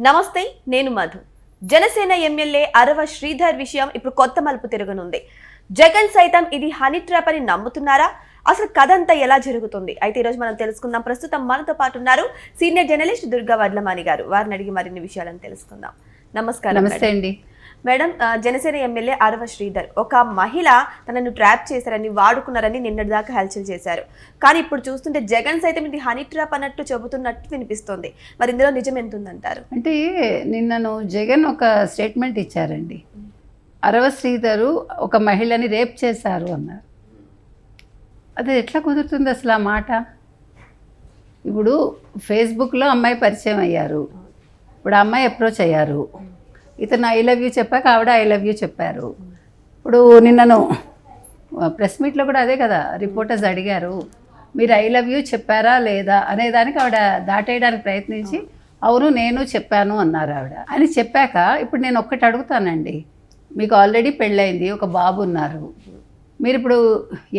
నమస్తే, నేను మధు. జనసేన ఎమ్మెల్యే అరవ శ్రీధర్ విషయం ఇప్పుడు కొత్త మలుపు తిరగనుంది. జగన్ సైతం ఇది హనీ ట్రాప్ అని నమ్ముతున్నారా? అసలు కథంతా ఎలా జరుగుతుంది? అయితే ఈరోజు మనం తెలుసుకుందాం. ప్రస్తుతం మనతో పాటు ఉన్నారు సీనియర్ జర్నలిస్ట్ దుర్గా వడ్లమాని గారు. వారిని అడిగి మరిన్ని విషయాలను తెలుసుకుందాం. నమస్కారం. నమస్తే అండి మేడం. జనసేన ఎమ్మెల్యే అరవ శ్రీధర్ ఒక మహిళ తనను ట్రాప్ చేశారని, వాడుకున్నారని నిన్నటిదాకా హల్చల్ చేశారు. కానీ ఇప్పుడు చూస్తుంటే జగన్ సైతం ఇది హనీ ట్రాప్ అన్నట్టు చెబుతున్నట్టు వినిపిస్తుంది. మరి ఇందులో నిజం ఎంత ఉందంటారు? అంటే నిన్నను జగన్ ఒక స్టేట్మెంట్ ఇచ్చారండి. అరవ శ్రీధరు ఒక మహిళని రేప్ చేశారు అన్నారు. అది ఎట్లా కుదురుతుంది అసలు ఆ మాట? ఇప్పుడు ఫేస్బుక్లో అమ్మాయి పరిచయం అయ్యారు, ఇప్పుడు ఆ అమ్మాయి అప్రోచ్ అయ్యారు, ఇతను ఐ లవ్ యూ చెప్పాక ఆవిడ ఐ లవ్ యూ చెప్పారు. ఇప్పుడు నిన్నను ప్రెస్ మీట్లో కూడా అదే కదా రిపోర్టర్స్ అడిగారు, మీరు ఐ లవ్ యూ చెప్పారా లేదా అనేదానికి ఆవిడ దాటేయడానికి ప్రయత్నించి అవును నేను చెప్పాను అన్నారు ఆవిడ. అని చెప్పాక ఇప్పుడు నేను ఒక్కటి అడుగుతానండి, మీకు ఆల్రెడీ పెళ్ళయింది, ఒక బాబు ఉన్నారు, మీరు ఇప్పుడు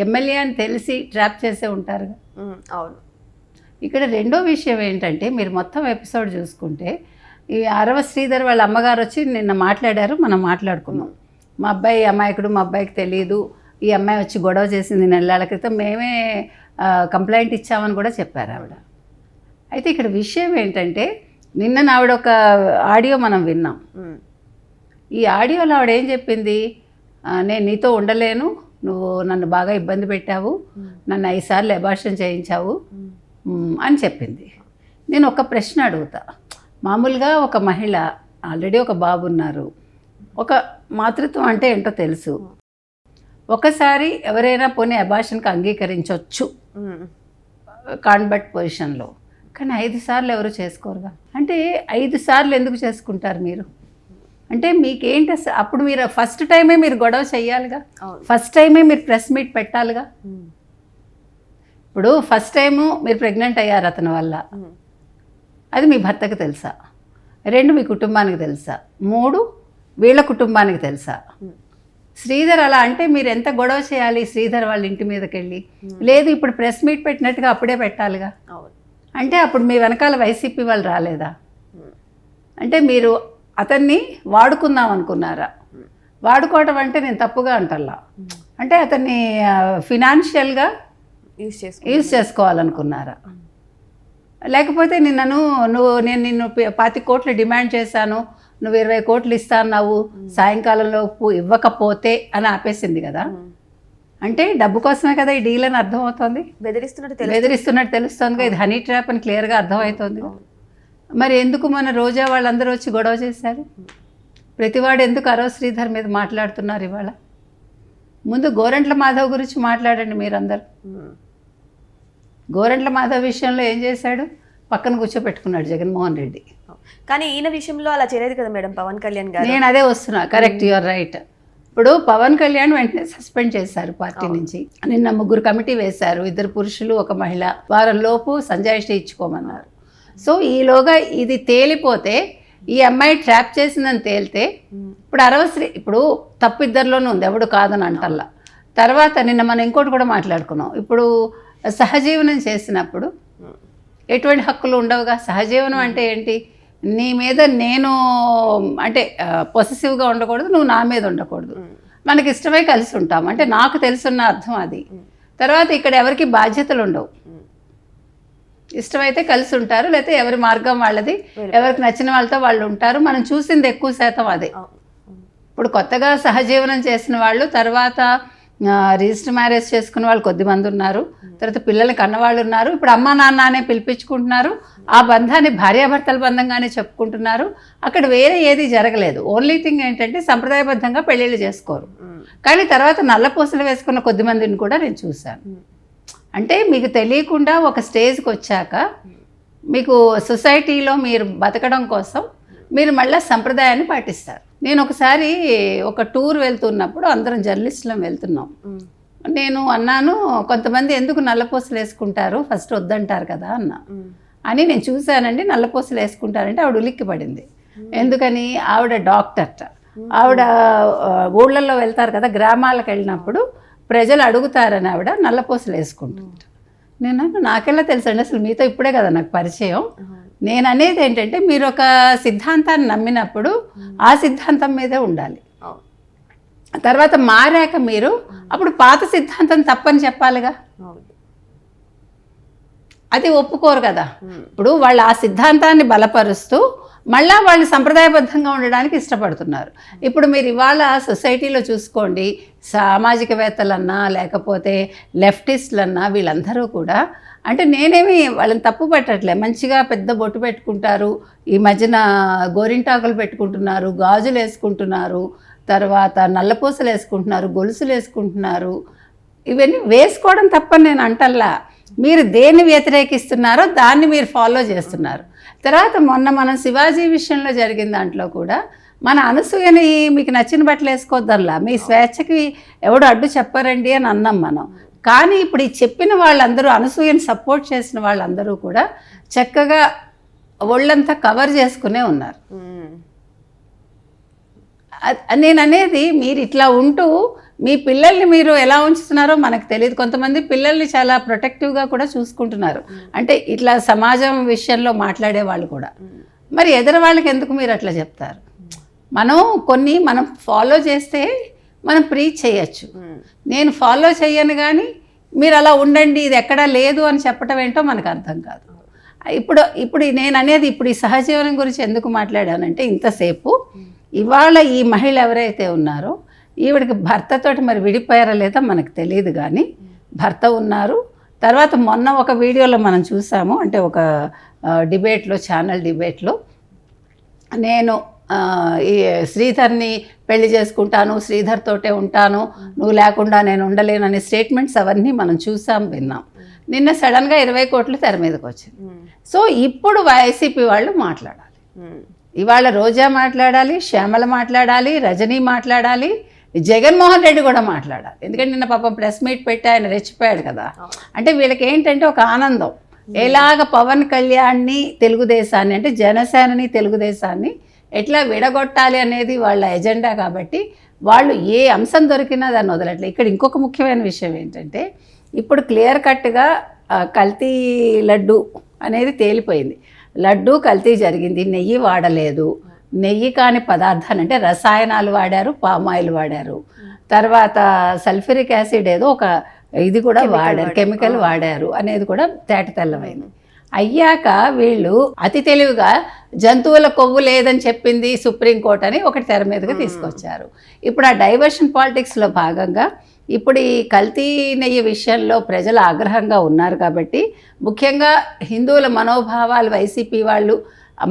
ఎమ్మెల్యే అని తెలిసి ట్రాప్ చేసే ఉంటారు. అవును. ఇక్కడ రెండో విషయం ఏంటంటే, మీరు మొత్తం ఎపిసోడ్ చూసుకుంటే ఈ అరవ శ్రీధర్ వాళ్ళ అమ్మగారు వచ్చి నిన్న మాట్లాడారు, మనం మాట్లాడుకున్నాం. మా అబ్బాయి అమాయకుడు, మా అబ్బాయికి తెలియదు, ఈ అమ్మాయి వచ్చి గొడవ చేసింది నెలల క్రితం, మేమే కంప్లైంట్ ఇచ్చామని కూడా చెప్పారు ఆవిడ. అయితే ఇక్కడ విషయం ఏంటంటే, నిన్న ఆవిడ ఒక ఆడియో మనం విన్నాం. ఈ ఆడియోలో ఆవిడ ఏం చెప్పింది, నేను నీతో ఉండలేను, నువ్వు నన్ను బాగా ఇబ్బంది పెట్టావు, నన్ను 5 సార్లు అబార్షన్ చేయించావు అని చెప్పింది. నేను ఒక ప్రశ్న అడుగుతా, మామూలుగా ఒక మహిళ ఆల్రెడీ ఒక బాబు ఉన్నారు, ఒక మాతృత్వం అంటే ఏంటో తెలుసు, ఒకసారి ఎవరైనా పోనీ అబార్షన్కి అంగీకరించవచ్చు కాన్బట్ పొజిషన్లో, కానీ 5 సార్లు ఎవరు చేసుకోరుగా. అంటే 5 సార్లు ఎందుకు చేసుకుంటారు మీరు? అంటే మీకేంటి అప్పుడు? మీరు ఫస్ట్ టైమే మీరు గొడవ చెయ్యాలిగా, ఫస్ట్ టైమే మీరు ప్రెస్ మీట్ పెట్టాలిగా. ఇప్పుడు ఫస్ట్ టైము మీరు ప్రెగ్నెంట్ అయ్యారు అతని వల్ల, అది మీ భర్తకు తెలుసా? 2 మీ కుటుంబానికి తెలుసా? 3 వీళ్ళ కుటుంబానికి తెలుసా? శ్రీధర్ అలా అంటే మీరు ఎంత గొడవ చేయాలి శ్రీధర్ వాళ్ళ ఇంటి మీదకి వెళ్ళి? లేదు, ఇప్పుడు ప్రెస్ మీట్ పెట్టినట్టుగా అప్పుడే పెట్టాలిగా. అంటే అప్పుడు మీ వెనకాల వైసీపీ వాళ్ళు రాలేదా? అంటే మీరు అతన్ని వాడుకుందాం అనుకున్నారా? వాడుకోవటం అంటే నేను తప్పుగా అంటల్లా, అంటే అతన్ని ఫినాన్షియల్గా యూజ్ చేసుకోవాలనుకున్నారా? లేకపోతే నేను నిన్ను 25 కోట్లు డిమాండ్ చేశాను, నువ్వు 20 కోట్లు ఇస్తా అన్నావు, సాయంకాలంలోపు ఇవ్వకపోతే అని ఆపేసింది కదా. అంటే డబ్బు కోసమే కదా ఈ డీల్ అని అర్థమవుతుంది, బెదిరిస్తున్నట్టు తెలుస్తుంది. ఇది హనీ ట్రాప్ అని క్లియర్గా అర్థమవుతుంది. మరి ఎందుకు మన రోజా వాళ్ళందరూ వచ్చి గొడవ చేశారు? ప్రతివాడు ఎందుకు అరవ శ్రీధర్ మీద మాట్లాడుతున్నారు ఇవాళ? ముందు గోరంట్ల మాధవ్ గురించి మాట్లాడండి మీరందరూ. గోరంట్ల మాధవ్ విషయంలో ఏం చేశాడు? పక్కన కూర్చోపెట్టుకున్నాడు జగన్మోహన్ రెడ్డి. కానీ ఈయన విషయంలో అలా చేయలేదు కదా మేడం పవన్ కళ్యాణ్ గారు. నేను అదే వస్తున్నా, కరెక్ట్, యువర్ రైట్. ఇప్పుడు పవన్ కళ్యాణ్ వెంటనే సస్పెండ్ చేశారు పార్టీ నుంచి. నిన్న 3 కమిటీ వేశారు, 2 పురుషులు 1 మహిళ. వారం లోపు సంజాయిషి ఇచ్చుకోమన్నారు. సో ఈలోగా ఇది తేలిపోతే, ఈ అమ్మాయి ట్రాప్ చేసిందని తేలితే, ఇప్పుడు ఇప్పుడు తప్పు ఇద్దరిలోనూ ఉంది, ఎవడు కాదని అంటల్లా. తర్వాత నిన్న మనం ఇంకోటి కూడా మాట్లాడుకున్నాం, ఇప్పుడు సహజీవనం చేసినప్పుడు ఎటువంటి హక్కులు ఉండవుగా. సహజీవనం అంటే ఏంటి? నీ మీద నేను అంటే పొసెసివ్గా ఉండకూడదు, నువ్వు నా మీద ఉండకూడదు, మనకి ఇష్టమై కలిసి ఉంటాం అంటే నాకు తెలుసున్న అర్థం అది. తర్వాత ఇక్కడ ఎవరికి బాధ్యతలు ఉండవు, ఇష్టమైతే కలిసి ఉంటారు, లేకపోతే ఎవరి మార్గం వాళ్ళది, ఎవరికి నచ్చిన వాళ్ళతో వాళ్ళు ఉంటారు. మనం చూసింది ఎక్కువ శాతం అదే. ఇప్పుడు కొత్తగా సహజీవనం చేసిన వాళ్ళు, తర్వాత రిజిస్టర్ మ్యారేజ్ చేసుకున్న వాళ్ళు కొద్దిమంది ఉన్నారు, తర్వాత పిల్లలకి అన్నవాళ్ళు ఉన్నారు, ఇప్పుడు అమ్మ నాన్న అనే పిలిపించుకుంటున్నారు, ఆ బంధాన్ని భార్యాభర్తల బంధంగానే చెప్పుకుంటున్నారు. అక్కడ వేరే ఏది జరగలేదు. ఓన్లీ థింగ్ ఏంటంటే సంప్రదాయబద్ధంగా పెళ్ళిళ్ళు చేసుకోరు, కానీ తర్వాత నల్లపూసలు వేసుకున్న కొద్దిమందిని కూడా నేను చూశాను. అంటే మీకు తెలియకుండా ఒక స్టేజ్కి వచ్చాక మీకు సొసైటీలో మీరు బతకడం కోసం మీరు మళ్ళీ సంప్రదాయాన్ని పాటిస్తారు. నేను ఒకసారి ఒక టూర్ వెళ్తున్నప్పుడు అందరం జర్నలిస్టులం వెళ్తున్నాం. నేను అన్నాను, కొంతమంది ఎందుకు నల్లపూసలు వేసుకుంటారు, ఫస్ట్ వద్దంటారు కదా అన్నా. అని నేను చూశానండి, నల్లపూసలు వేసుకుంటారంటే ఆవిడ ఉలిక్కి పడింది. ఎందుకని? ఆవిడ డాక్టర్ట. ఆవిడ ఊళ్ళల్లో వెళ్తారు కదా, గ్రామాలకు వెళ్ళినప్పుడు ప్రజలు అడుగుతారని ఆవిడ నల్లపూసలు వేసుకుంటుంటారు. నేను నాకెలా తెలుసండి, అసలు మీతో ఇప్పుడే కదా నాకు పరిచయం, నేను అనేది ఏంటంటే మీరు ఒక సిద్ధాంతాన్ని నమ్మినప్పుడు ఆ సిద్ధాంతం మీదే ఉండాలి. తర్వాత మారాక మీరు అప్పుడు పాత సిద్ధాంతం తప్పని చెప్పాలిగా. అది ఒప్పుకోరు కదా. ఇప్పుడు వాళ్ళు ఆ సిద్ధాంతాన్ని బలపరుస్తూ మళ్ళా వాళ్ళు సంప్రదాయబద్ధంగా ఉండడానికి ఇష్టపడుతున్నారు. ఇప్పుడు మీరు ఇవాళ సొసైటీలో చూసుకోండి, సామాజికవేత్తలన్నా లేకపోతే లెఫ్టిస్టులన్నా వీళ్ళందరూ కూడా, అంటే నేనేమి వాళ్ళని తప్పు పెట్టట్లే, మంచిగా పెద్ద బొట్టు పెట్టుకుంటారు, ఈ మధ్యన గోరింటాకులు పెట్టుకుంటున్నారు, గాజులు వేసుకుంటున్నారు, తర్వాత నల్లపూసలు వేసుకుంటున్నారు, గొలుసులు వేసుకుంటున్నారు. ఇవన్నీ వేసుకోవడం తప్పని నేను అంటల్లా. మీరు దేన్ని వ్యతిరేకిస్తున్నారో దాన్ని మీరు ఫాలో చేస్తున్నారు. తర్వాత మొన్న మనం శివాజీ విషయంలో జరిగిన దాంట్లో కూడా మన అనసూయని మీకు నచ్చిన బట్టలు వేసుకోవద్దల్లా, మీ స్వేచ్ఛకి ఎవడు అడ్డు చెప్పరండి అని అన్నాం మనం. కానీ ఇప్పుడు ఈ చెప్పిన వాళ్ళందరూ, అనసూయని సపోర్ట్ చేసిన వాళ్ళందరూ కూడా చక్కగా ఒళ్ళంతా కవర్ చేసుకునే ఉన్నారు. నేను అనేది మీరు ఇట్లా ఉంటూ మీ పిల్లల్ని మీరు ఎలా ఉంచుతున్నారో మనకు తెలియదు. కొంతమంది పిల్లల్ని చాలా ప్రొటెక్టివ్గా కూడా చూసుకుంటున్నారు, అంటే ఇట్లా సమాజం విషయంలో మాట్లాడే వాళ్ళు కూడా. మరి ఎదురు వాళ్ళకి ఎందుకు మీరు అట్లా చెప్తారు? మనం ఫాలో చేస్తే మనం ప్రీచ్ చేయొచ్చు. నేను ఫాలో చెయ్యను కానీ మీరు అలా ఉండండి, ఇది ఎక్కడా లేదు అని చెప్పటం ఏంటో మనకు అర్థం కాదు. ఇప్పుడు నేను అనేది ఇప్పుడు ఈ సహజీవనం గురించి ఎందుకు మాట్లాడానంటే, ఇంతసేపు ఇవాళ ఈ మహిళ ఎవరైతే ఉన్నారో ఈవిడికి భర్తతోటి మరి విడిపోయారా లేదా మనకు తెలియదు, కానీ భర్త ఉన్నారు. తర్వాత మొన్న ఒక వీడియోలో మనం చూసాము, అంటే ఒక డిబేట్లో, ఛానల్ డిబేట్లో, నేను ఈ శ్రీధర్ని పెళ్లి చేసుకుంటాను, శ్రీధర్ తోటే ఉంటాను, నువ్వు లేకుండా నేను ఉండలేను అనే స్టేట్మెంట్స్ అవన్నీ మనం చూసాం, విన్నాం. నిన్న సడన్గా 20 కోట్లు తెర మీదకి వచ్చింది. సో ఇప్పుడు వైసీపీ వాళ్ళు మాట్లాడాలి. ఇవాళ రోజా మాట్లాడాలి, శ్యామల మాట్లాడాలి, రజనీ మాట్లాడాలి, జగన్మోహన్ రెడ్డి కూడా మాట్లాడాలి. ఎందుకంటే నిన్న పాపం ప్రెస్ మీట్ పెట్టి ఆయన రెచ్చిపోయాడు కదా. అంటే వీళ్ళకి ఏంటంటే ఒక ఆనందం, ఎలాగ పవన్ కళ్యాణ్ని, తెలుగుదేశాన్ని, అంటే జనసేనని తెలుగుదేశాన్ని ఎట్లా విడగొట్టాలి అనేది వాళ్ళ ఎజెండా. కాబట్టి వాళ్ళు ఏ అంశం దొరికినా దాన్ని వదలట్లేదు. ఇక్కడ ఇంకొక ముఖ్యమైన విషయం ఏంటంటే, ఇప్పుడు క్లియర్ కట్గా కల్తీ లడ్డు అనేది తేలిపోయింది. లడ్డు కల్తీ జరిగింది, నెయ్యి వాడలేదు, నెయ్యి కాని పదార్థాలు అంటే రసాయనాలు వాడారు, పామాయిల్ వాడారు, తర్వాత సల్ఫ్యూరిక్ యాసిడ్ ఏదో ఒక ఇది కూడా వాడారు, కెమికల్ వాడారు అనేది కూడా తేటతెల్లమైంది. అయ్యాక వీళ్ళు అతి తెలివిగా జంతువుల కొవ్వు లేదని చెప్పింది సుప్రీంకోర్టు అని ఒకటి తెర మీదగా తీసుకొచ్చారు. ఇప్పుడు ఆ డైవర్షన్ పాలిటిక్స్లో భాగంగా ఇప్పుడు ఈ కల్తీ నెయ్యి విషయంలో ప్రజలు ఆగ్రహంగా ఉన్నారు. కాబట్టి ముఖ్యంగా హిందువుల మనోభావాలు వైసీపీ వాళ్ళు,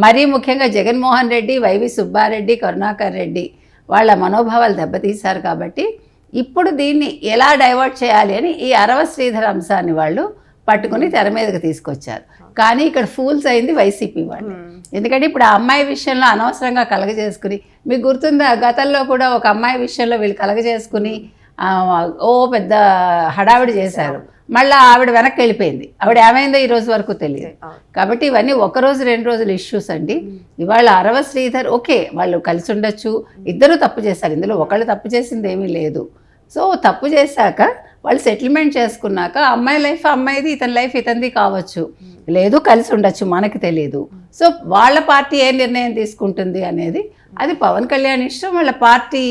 మరీ ముఖ్యంగా జగన్మోహన్ రెడ్డి, వైవి సుబ్బారెడ్డి, కరుణాకర్ రెడ్డి వాళ్ళ మనోభావాలు దెబ్బతీశారు. కాబట్టి ఇప్పుడు దీన్ని ఎలా డైవర్ట్ చేయాలి అని ఈ అరవ శ్రీధర్ అంశాన్ని వాళ్ళు పట్టుకుని తెర మీదకి తీసుకొచ్చారు. కానీ ఇక్కడ ఫూల్స్ అయింది వైసీపీ వాళ్ళు. ఎందుకంటే ఇప్పుడు ఆ అమ్మాయి విషయంలో అనవసరంగా కలగజేసుకుని, మీకు గుర్తుందా గతంలో కూడా ఒక అమ్మాయి విషయంలో వీళ్ళు కలగజేసుకుని పెద్ద హడావిడి చేశారు. మళ్ళీ ఆవిడ వెనక్కి వెళ్ళిపోయింది. ఆవిడ ఏమైందో ఈ రోజు వరకు తెలియదు. కాబట్టి ఇవన్నీ 1 రోజు 2 రోజుల ఇష్యూస్ అండి. ఇవాళ అరవ శ్రీధర్ ఓకే, వాళ్ళు కలిసి ఉండొచ్చు, ఇద్దరు తప్పు చేశారు, ఇందులో ఒకళ్ళు తప్పు చేసింది ఏమీ లేదు. సో తప్పు చేశాక వాళ్ళు సెటిల్మెంట్ చేసుకున్నాక అమ్మాయి లైఫ్ అమ్మాయిది, ఇతని లైఫ్ ఇతనిది కావచ్చు, లేదు కలిసి ఉండొచ్చు, మనకు తెలియదు. సో వాళ్ళ పార్టీ ఏ నిర్ణయం తీసుకుంటుంది అనేది అది పవన్ కళ్యాణ్ ఇష్టం, వాళ్ళ పార్టీ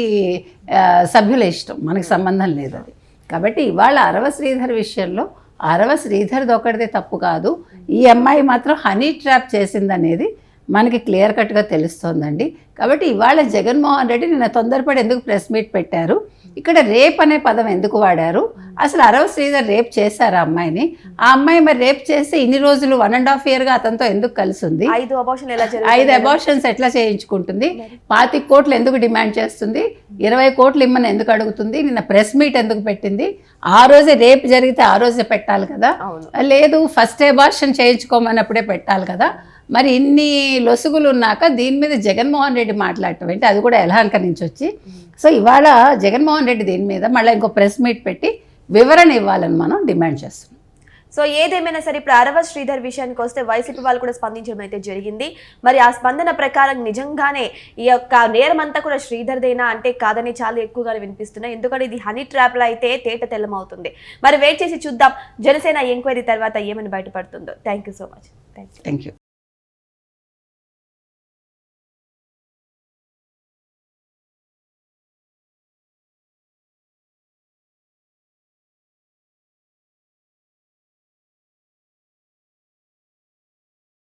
సభ్యుల ఇష్టం, మనకు సంబంధం లేదు అది. కాబట్టి ఇవాళ అరవ శ్రీధర్ విషయంలో అరవ శ్రీధర్ది ఒకటిదే తప్పు కాదు, ఈ అమ్మాయి మాత్రం హనీ ట్రాప్ చేసిందనేది మనకి క్లియర్ కట్గా తెలుస్తోందండి. కాబట్టి ఇవాళ జగన్మోహన్ రెడ్డి నిన్న తొందరపడి ఎందుకు ప్రెస్ మీట్ పెట్టారు, ఇక్కడ రేప్ అనే పదం ఎందుకు వాడారు, అసలు అరవ శ్రీధర్ రేప్ చేశారు ఆ అమ్మాయిని, ఆ అమ్మాయి మరి రేప్ చేస్తే ఇన్ని రోజులు 1.5 yearగా అతనితో ఎందుకు కలిసి ఉంది, 5 అబార్షన్స్ ఎట్లా చేయించుకుంటుంది, 25 కోట్లు ఎందుకు డిమాండ్ చేస్తుంది, 20 కోట్లు ఇమ్మని ఎందుకు అడుగుతుంది, నిన్న ప్రెస్ మీట్ ఎందుకు పెట్టింది, ఆ రోజే రేప్ జరిగితే ఆ రోజే పెట్టాలి కదా, లేదు ఫస్ట్ అబార్షన్ చేయించుకోమన్నప్పుడే పెట్టాలి కదా. మరి ఇన్ని లొసుగులు ఉన్నాక దీని మీద జగన్మోహన్ రెడ్డి మాట్లాడటం ఏంటి, అది కూడా యలహంక నుంచి వచ్చి. సో ఇవాళ జగన్మోహన్ రెడ్డి దీని మీద మళ్ళీ ఇంకో ప్రెస్ మీట్ పెట్టి వివరణ ఇవ్వాలని మనం డిమాండ్ చేస్తున్నాం. సో ఏదేమైనా సరే ఇప్పుడు అరవ శ్రీధర్ విషయానికి వస్తే వైసీపీ వాళ్ళు కూడా స్పందించడం అయితే జరిగింది. మరి ఆ స్పందన ప్రకారం నిజంగానే ఈ యొక్క నేరం అంతా కూడా శ్రీధర్దేనా అంటే కాదని చాలా ఎక్కువగా వినిపిస్తున్నాయి. ఎందుకంటే ఇది హనీ ట్రాప్లో అయితే తేట తెల్లమవుతుంది. మరి వెయిట్ చేసి చూద్దాం జనసేన ఎంక్వైరీ తర్వాత ఏమని బయటపడుతుందో. Thank you so much. Thank you.